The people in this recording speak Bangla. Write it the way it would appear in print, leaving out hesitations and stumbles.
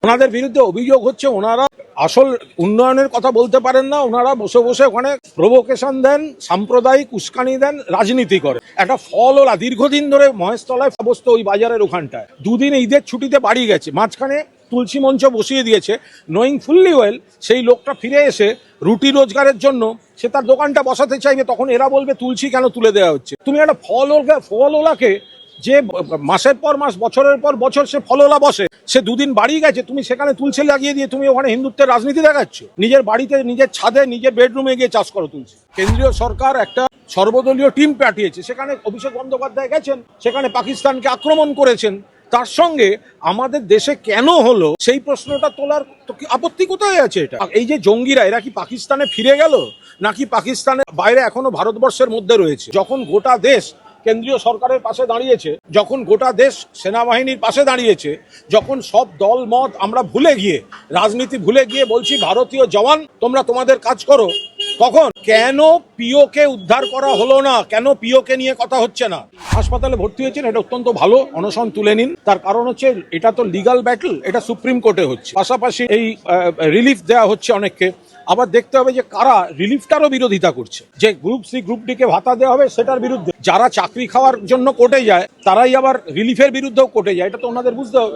ওনাদের বিরুদ্ধে অভিযোগ হচ্ছে ওনারা আসল উন্নয়নের কথা বলতে পারেন না, ওনারা বসে বসে ওখানে প্রভোকেশন দেন, সাম্প্রদায়িক উস্কানি দেন, রাজনীতি করে। একটা ফল ওলা দীর্ঘদিন ধরে মহেশতলায় অবস্থা, ওই বাজারের ওখানটায় দুদিন ঈদের ছুটিতে বাড়ি গেছে, মাঝখানে তুলসী মঞ্চ বসিয়ে দিয়েছে, নোয়িং ফুললি ওয়েল সেই লোকটা ফিরে এসে রুটি রোজগারের জন্য সে তার দোকানটা বসাতে চাইবে, তখন এরা বলবে তুলসী কেন তুলে দেওয়া হচ্ছে। তুমি একটা ফলওয়ালাকে যে মাসের পর মাস বছরের পর বছর সে ফলওয়ালা বসে, সে দুদিন বাড়ি গেছে, তুমি সেখানে তুলসী লাগিয়ে দিয়ে তুমি ওখানে হিন্দুত্বের রাজনীতি দেখাচ্ছ। নিজের বাড়িতে, নিজের ছাদে, নিজের বেডরুমে গিয়ে চাষ করো তুলসী। কেন্দ্রীয় সরকার একটা সর্বদলীয় টিম পাঠিয়েছে, সেখানে অভিষেক বন্দ্যোপাধ্যায় গেছেন, সেখানে পাকিস্তানকে আক্রমণ করেছেন। তার সঙ্গে আমাদের দেশে কেন হলো সেই প্রশ্নটা তোলার আপত্তি কোথায় আছে? এটা এই যে জঙ্গিরা, এরা কি পাকিস্তানে ফিরে গেল নাকি পাকিস্তানের বাইরে এখনো ভারতবর্ষের মধ্যে রয়েছে? যখন গোটা দেশ কেন্দ্রীয় সরকারের পাশে দাঁড়িয়েছে, যখন গোটা দেশ সেনাবাহিনীর পাশে দাঁড়িয়েছে, যখন সব দল মত আমরা ভুলে গিয়ে, রাজনীতি ভুলে গিয়ে বলছি ভারতীয় জওয়ান তোমরা তোমাদের কাজ করো, তখন কেন পিওকে উদ্ধার করা হলো না? কেন পিওকে নিয়ে কথা হচ্ছে না? হাসপাতালে ভর্তি হয়েছেন, এটা অত্যন্ত ভালো, অনশন তুলে নিন। তার কারণ হচ্ছে এটা তো লিগাল ব্যাটল, এটা সুপ্রিম কোর্টে হচ্ছে। পাশাপাশি এই রিলিফ দেওয়া হচ্ছে অনেককে। আবার দেখতে হবে যে কারা রিলিফটারও বিরোধিতা করছে, যে গ্রুপ সি গ্রুপ ডি কে ভাতা দেওয়া হবে সেটার বিরুদ্ধে। যারা চাকরি খাওয়ার জন্য কোর্টে যায় তারাই আবার রিলিফের বিরুদ্ধেও কোর্টে যায়, এটা তো ওনাদের বুঝতে হবে।